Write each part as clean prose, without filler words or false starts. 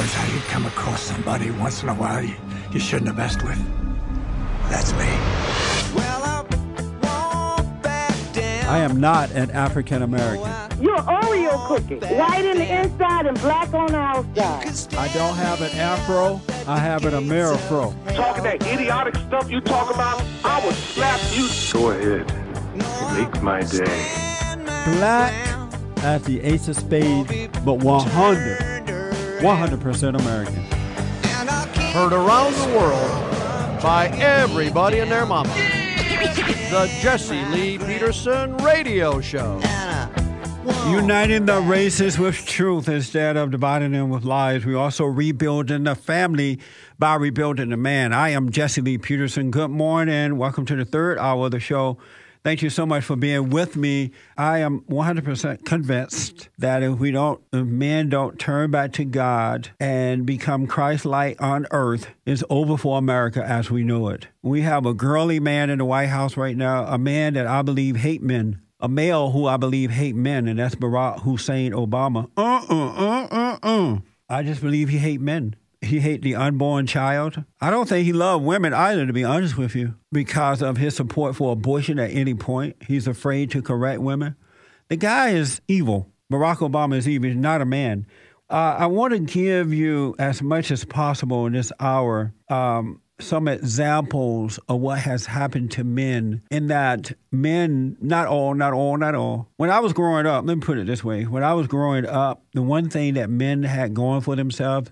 knows how you come across somebody once in a while you shouldn't have messed with. That's me. I am not an African American. You're Oreo cookie, white in the inside and black on the outside. I don't have an afro, I have an Amerifro. Talking that idiotic stuff you talk about, I will slap you. Go ahead, make my day. Black as the ace of spades, but 100% American. Heard around the world by everybody and their mama. The Jesse Lee Peterson Radio Show. Uniting the races with truth instead of dividing them with lies. We also rebuilding the family by rebuilding the man. I am Jesse Lee Peterson. Good morning. Welcome to the third hour of the show. Thank you so much for being with me. I am 100% convinced that if men don't turn back to God and become Christ-like on earth, it's over for America as we know it. We have a girly man in the White House right now, a man that I believe hate men, a male who I believe hate men, and that's Barack Hussein Obama. I just believe he hate men. He hate the unborn child. I don't think he loved women either, to be honest with you, because of his support for abortion at any point. He's afraid to correct women. The guy is evil. Barack Obama is evil. He's not a man. I want to give you, as much as possible in this hour, some examples of what has happened to men, in that men, not all. When I was growing up, let me put it this way. When I was growing up, the one thing that men had going for themselves,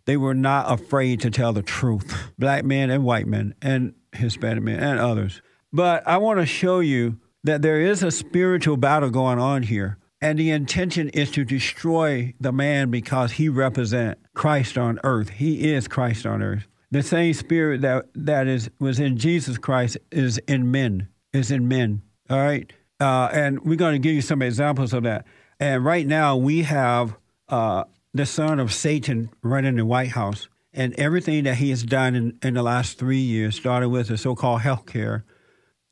they were not afraid to tell the truth. Black men and white men and Hispanic men and others. But I want to show you that there is a spiritual battle going on here. And the intention is to destroy the man because he represents Christ on earth. He is Christ on earth. The same spirit that was in Jesus Christ is in men. All right? And we're going to give you some examples of that. And right now we have the son of Satan running the White House, and everything that he has done in the last 3 years, started with the so-called health care,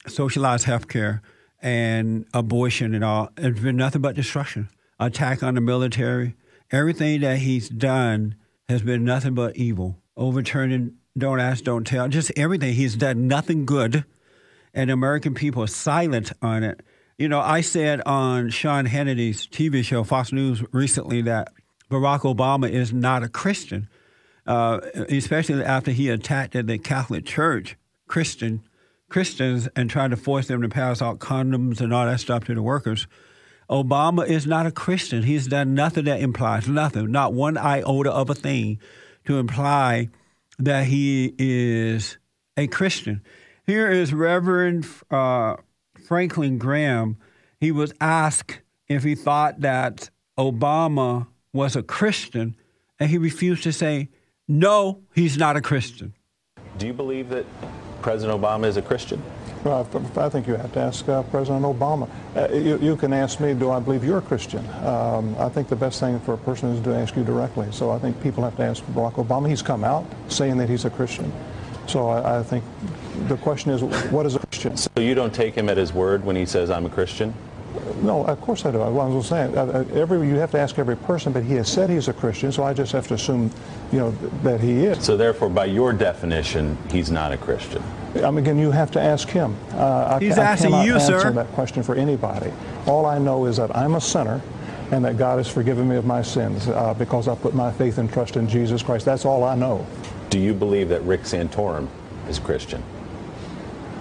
socialized health care, and abortion and all, it's been nothing but destruction, attack on the military. Everything that he's done has been nothing but evil, overturning don't ask, don't tell, just everything. He's done nothing good, and the American people are silent on it. You know, I said on Sean Hannity's TV show, Fox News, recently that Barack Obama is not a Christian, especially after he attacked the Catholic Church, Christians, and tried to force them to pass out condoms and all that stuff to the workers. Obama is not a Christian. He's done nothing that implies, nothing, not one iota of a thing to imply that he is a Christian. Here is Reverend Franklin Graham. He was asked if he thought that Obama was a Christian, and he refused to say, no, he's not a Christian. Do you believe that President Obama is a Christian? Well, I think you have to ask President Obama. You can ask me, do I believe you're a Christian? I think the best thing for a person is to ask you directly. So I think people have to ask Barack Obama. He's come out saying that he's a Christian. So I think the question is, what is a Christian? So you don't take him at his word when he says, I'm a Christian? No, of course I do. I was saying, you have to ask every person, but he has said he's a Christian, so I just have to assume, that he is. So therefore, by your definition, he's not a Christian. Again, you have to ask him. He's asking you, sir. I cannot answer that question for anybody. All I know is that I'm a sinner, and that God has forgiven me of my sins because I put my faith and trust in Jesus Christ. That's all I know. Do you believe that Rick Santorum is Christian?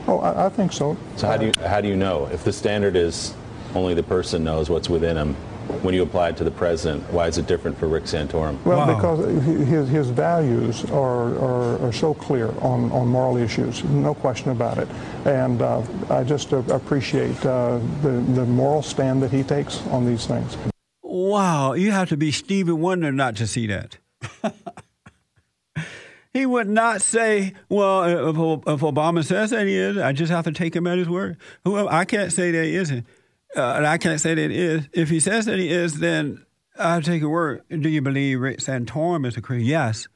Oh, I think so. So how do you know? If the standard is only the person knows what's within him, when you apply it to the president, why is it different for Rick Santorum? Well, because his values are so clear on moral issues, no question about it. And I just appreciate the moral stand that he takes on these things. Wow, you have to be Stevie Wonder not to see that. He would not say, well, if Obama says that he is, I just have to take him at his word. I can't say that he isn't. And I can't say that he is. If he says that he is, then I'll take a word. Do you believe Rick Santorum is a Christian? Yes,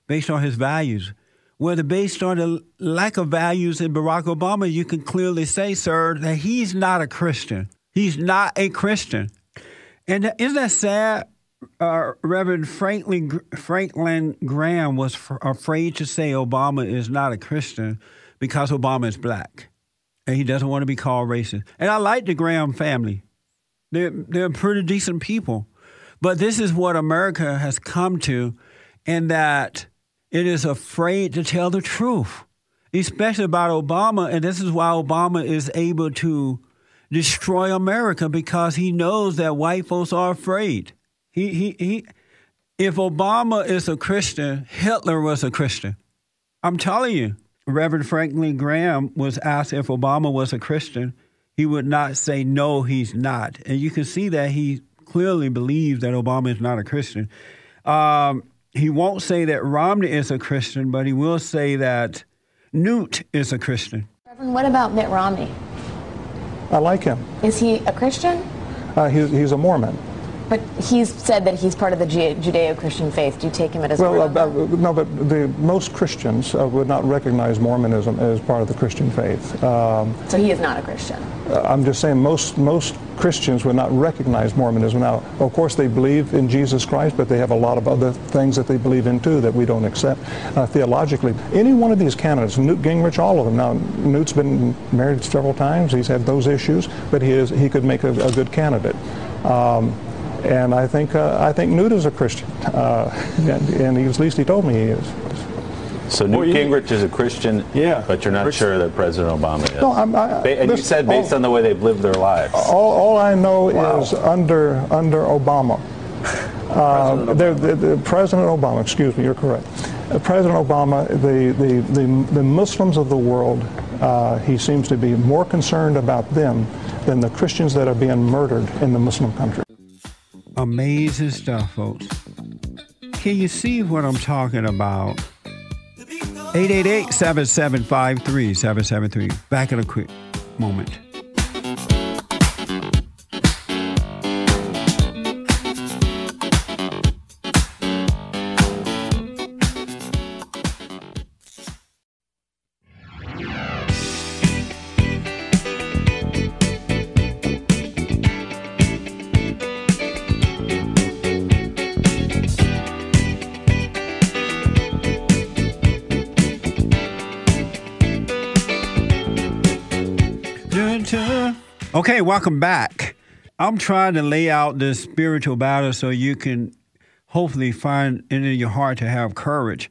based on his values. Whether based on the lack of values in Barack Obama, you can clearly say, sir, that he's not a Christian. He's not a Christian. And isn't that sad Reverend Franklin Graham was afraid to say Obama is not a Christian because Obama is black, and he doesn't want to be called racist. And I like the Graham family. They're pretty decent people. But this is what America has come to, in that it is afraid to tell the truth, especially about Obama. And this is why Obama is able to destroy America, because he knows that white folks are afraid. If Obama is a Christian, Hitler was a Christian. I'm telling you. Reverend Franklin Graham was asked if Obama was a Christian. He would not say, no, he's not. And you can see that he clearly believes that Obama is not a Christian. He won't say that Romney is a Christian, but he will say that Newt is a Christian. Reverend, what about Mitt Romney? I like him. Is he a Christian? He's a Mormon. But he's said that he's part of the Judeo-Christian faith. Do you take him at his word? No, but most Christians would not recognize Mormonism as part of the Christian faith. So he is not a Christian? I'm just saying most Christians would not recognize Mormonism. Now, of course, they believe in Jesus Christ, but they have a lot of other things that they believe in, too, that we don't accept theologically. Any one of these candidates, Newt Gingrich, all of them. Now, Newt's been married several times. He's had those issues, but he could make a good candidate. And I think Newt is a Christian, and at least he told me he is. So Newt Gingrich is a Christian, but you're not sure that President Obama is. No, and you said based on the way they've lived their lives. All I know is under Obama. President Obama, excuse me, you're correct. President Obama, the Muslims of the world, he seems to be more concerned about them than the Christians that are being murdered in the Muslim countries. Amazing stuff, folks. Can you see what I'm talking about? 888-7753-773. Back in a quick moment. Okay, welcome back. I'm trying to lay out this spiritual battle so you can hopefully find it in your heart to have courage.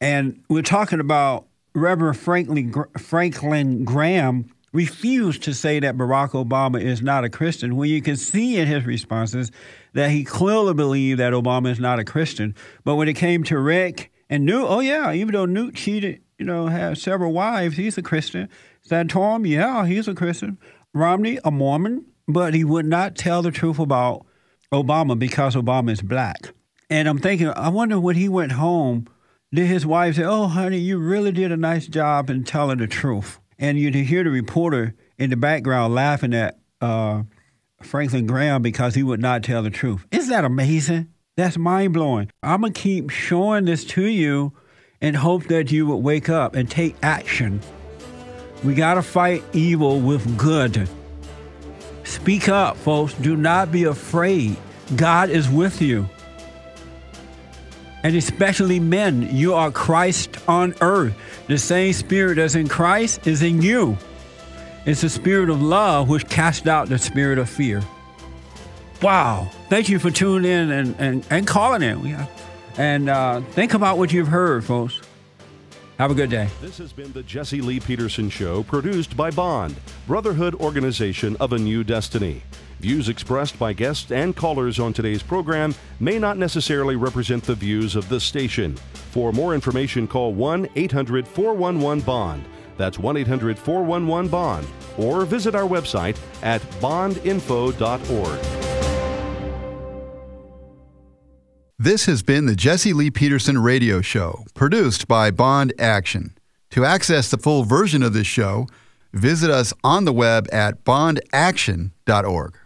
And we're talking about Reverend Franklin Graham refused to say that Barack Obama is not a Christian, when you can see in his responses that he clearly believed that Obama is not a Christian. But when it came to Rick and Newt, oh yeah, even though Newt cheated, had several wives, he's a Christian. Santorum, yeah, he's a Christian. Romney, a Mormon, but he would not tell the truth about Obama because Obama is black. And I'm thinking, I wonder when he went home, did his wife say, oh, honey, you really did a nice job in telling the truth? And you hear the reporter in the background laughing at Franklin Graham because he would not tell the truth. Isn't that amazing? That's mind-blowing. I'm going to keep showing this to you and hope that you would wake up and take action. We got to fight evil with good. Speak up, folks. Do not be afraid. God is with you. And especially men, you are Christ on earth. The same spirit that's in Christ is in you. It's the spirit of love which casts out the spirit of fear. Wow. Thank you for tuning in and calling in. And think about what you've heard, folks. Have a good day. This has been the Jesse Lee Peterson Show, produced by Bond, Brotherhood Organization of a New Destiny. Views expressed by guests and callers on today's program may not necessarily represent the views of the station. For more information, call 1-800-411-BOND. That's 1-800-411-BOND. Or visit our website at bondinfo.org. This has been the Jesse Lee Peterson Radio Show, produced by Bond Action. To access the full version of this show, visit us on the web at bondaction.org.